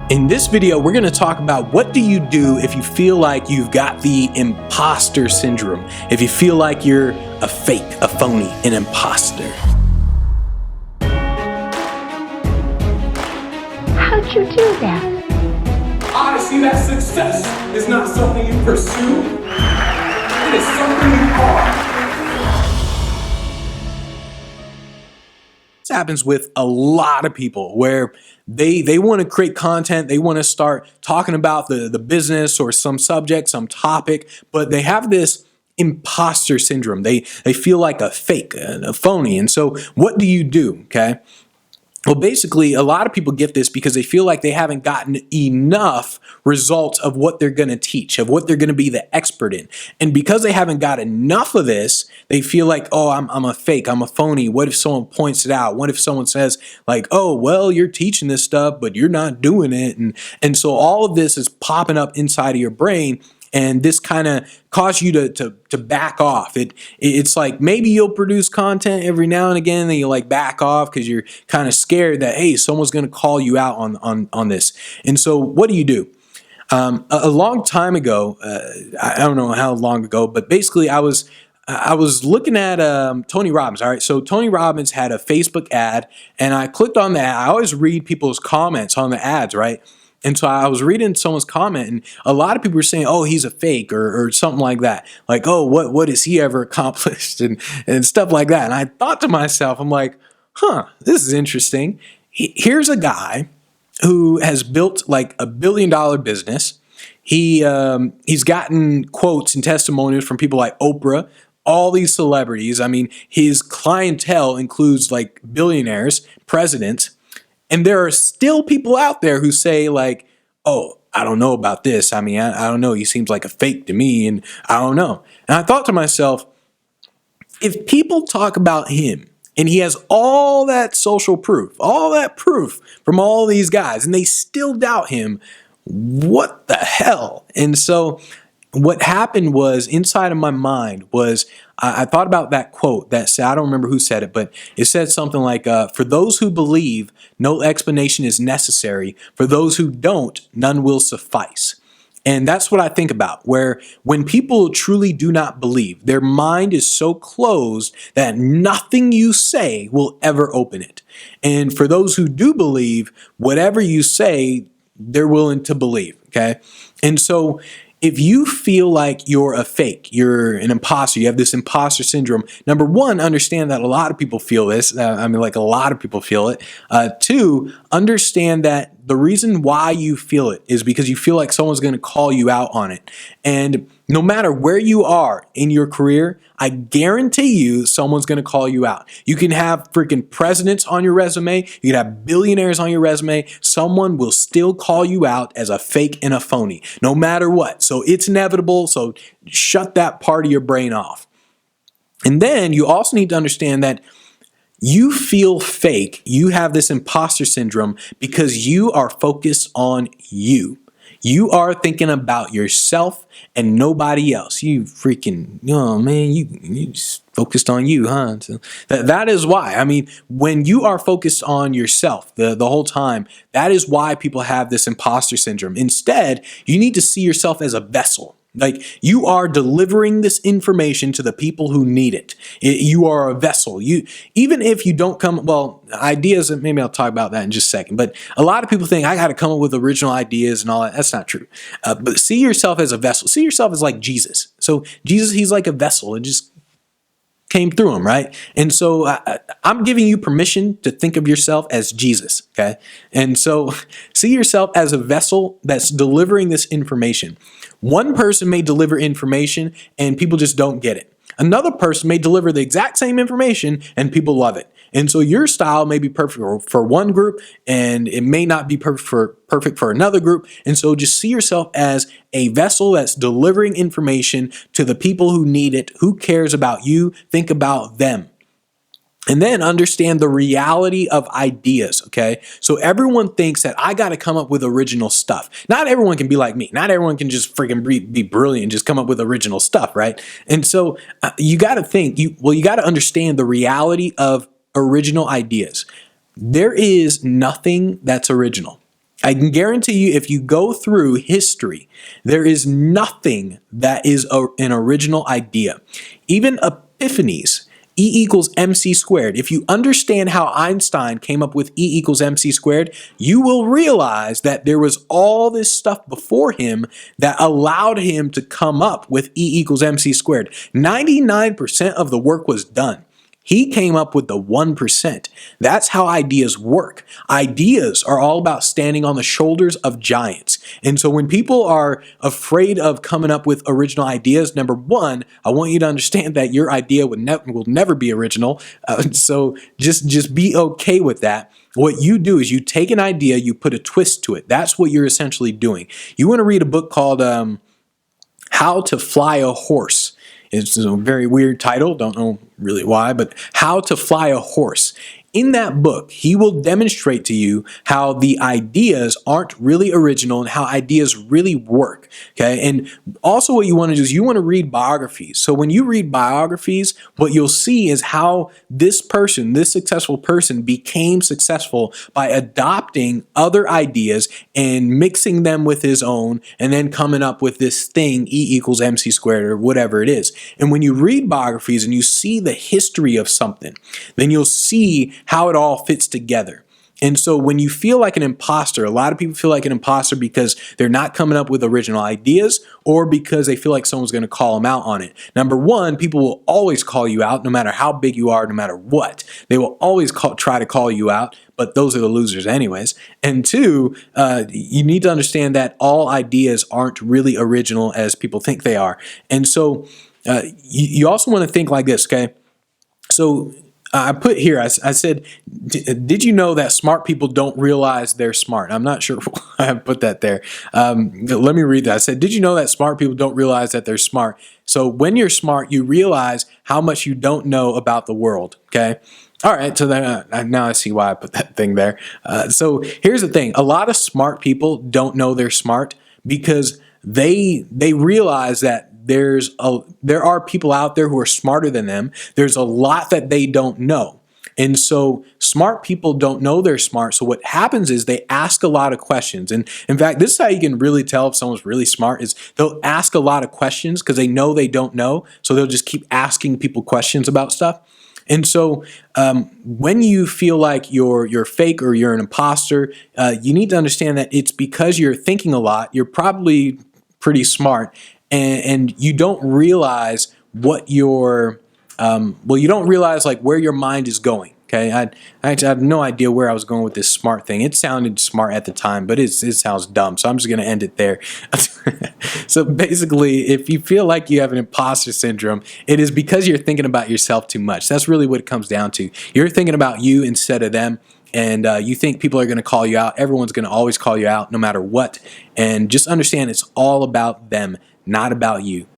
In this video, we're going to talk about what do you do if you feel like you've got the imposter syndrome, if you feel like you're a fake, a phony, an imposter. How'd you do that? I see that success is not something you pursue, it is something you are. This happens with a lot of people where they want to create content, they want to start talking about the business or some subject, some topic, but they have this imposter syndrome. They feel like a fake, a phony. And so what do you do, okay? Well, basically, a lot of people get this because they feel like they haven't gotten enough results of what they're going to teach, of what they're going to be the expert in. And because they haven't got enough of this, they feel like, oh, I'm a fake, I'm a phony. What if someone points it out? What if someone says like, oh, well, you're teaching this stuff, but you're not doing it. And so all of this is popping up inside of your brain. And this kind of causes you to back off. It's like maybe you'll produce content every now and again, and you like back off because you're kind of scared that, hey, someone's going to call you out on this. And so what do? A long time ago, I don't know how long ago, but basically I was looking at Tony Robbins. All right, so Tony Robbins had a Facebook ad, and I clicked on the ad. I always read people's comments on the ads, right? And so I was reading someone's comment, and a lot of people were saying, oh, he's a fake or something like that. Like, oh, what has he ever accomplished and stuff like that. And I thought to myself, I'm like, this is interesting. Here's a guy who has built like $1 billion business. He's gotten quotes and testimonials from people like Oprah, all these celebrities. I mean, his clientele includes like billionaires, presidents. And there are still people out there who say like, oh, I don't know about this. I mean, I don't know. He seems like a fake to me, and I don't know. And I thought to myself, if people talk about him and he has all that social proof, all that proof from all these guys, and they still doubt him, what the hell? And so what happened was inside of my mind was I thought about that quote that said, I don't remember who said it, but it said something like, for those who believe, no explanation is necessary. For those who don't, none will suffice. And that's what I think about, where when people truly do not believe, their mind is so closed that nothing you say will ever open it. And for those who do believe, whatever you say, they're willing to believe, okay? And so if you feel like you're a fake, you're an imposter, you have this imposter syndrome, number one, understand that a lot of people feel this. Like a lot of people feel it. Two, understand that the reason why you feel it is because you feel like someone's going to call you out on it. And no matter where you are in your career, I guarantee you someone's going to call you out. You can have freaking presidents on your resume. You can have billionaires on your resume. Someone will still call you out as a fake and a phony, no matter what. So it's inevitable. So shut that part of your brain off. And then you also need to understand that you feel fake. You have this imposter syndrome because you are focused on you. You are thinking about yourself and nobody else. You freaking, oh man, you just focused on you, huh? So that is why. I mean, when you are focused on yourself the whole time, that is why people have this imposter syndrome. Instead, you need to see yourself as a vessel. Like you are delivering this information to the people who need it. You are a vessel. Even if you don't ideas, and maybe I'll talk about that in just a second, but a lot of people think I got to come up with original ideas and all that. That's not true. But see yourself as a vessel. See yourself as like Jesus. So Jesus, he's like a vessel. It just came through him, right? And so I'm giving you permission to think of yourself as Jesus, okay? And so see yourself as a vessel that's delivering this information. One person may deliver information and people just don't get it. Another person may deliver the exact same information and people love it. And so your style may be perfect for one group and it may not be perfect for another group. And so just see yourself as a vessel that's delivering information to the people who need it. Who cares about you? Think about them. And then understand the reality of ideas, okay? So everyone thinks that I got to come up with original stuff. Not everyone can be like me. Not everyone can just freaking be brilliant and just come up with original stuff, right? And so you got to think, you got to understand the reality of original ideas. There is nothing that's original. I can guarantee you, if you go through history, there is nothing that is an original idea. Even epiphanies, E equals MC squared. If you understand how Einstein came up with E equals MC squared, you will realize that there was all this stuff before him that allowed him to come up with E equals MC squared. 99% of the work was done. He came up with the 1%. That's how ideas work. Ideas are all about standing on the shoulders of giants. And so when people are afraid of coming up with original ideas, number one, I want you to understand that your idea will never be original. So just be okay with that. What you do is you take an idea, you put a twist to it. That's what you're essentially doing. You want to read a book called How to Fly a Horse. It's a very weird title, don't know really why, but How to Fly a Horse. In that book, he will demonstrate to you how the ideas aren't really original and how ideas really work, okay? And also what you want to do is you want to read biographies. So when you read biographies, what you'll see is how this person, this successful person, became successful by adopting other ideas and mixing them with his own and then coming up with this thing, E equals MC squared or whatever it is. And when you read biographies and you see the history of something, then you'll see how it all fits together. And so when you feel like an imposter, a lot of people feel like an imposter because they're not coming up with original ideas or because they feel like someone's going to call them out on it. Number one, people will always call you out no matter how big you are, no matter what. They will always try to call you out, but those are the losers anyways. And two, you need to understand that all ideas aren't really original as people think they are. And so you also want to think like this, okay? So I put here, I said, did you know that smart people don't realize they're smart? I'm not sure why I put that there. Let me read that. I said, did you know that smart people don't realize that they're smart? So when you're smart, you realize how much you don't know about the world, okay? All right, so then, now I see why I put that thing there. So here's the thing. A lot of smart people don't know they're smart because they realize that there are people out there who are smarter than them. There's a lot that they don't know. And so smart people don't know they're smart. So what happens is they ask a lot of questions. And in fact, this is how you can really tell if someone's really smart is they'll ask a lot of questions because they know they don't know. So they'll just keep asking people questions about stuff. And so when you feel like you're fake or you're an imposter, you need to understand that it's because you're thinking a lot. You're probably pretty smart. And you don't realize what you don't realize like where your mind is going. Okay, I have no idea where I was going with this smart thing. It sounded smart at the time, but it sounds dumb. So I'm just going to end it there. So basically, if you feel like you have an imposter syndrome, it is because you're thinking about yourself too much. That's really what it comes down to. You're thinking about you instead of them. And you think people are going to call you out. Everyone's going to always call you out no matter what. And just understand it's all about them, not about you.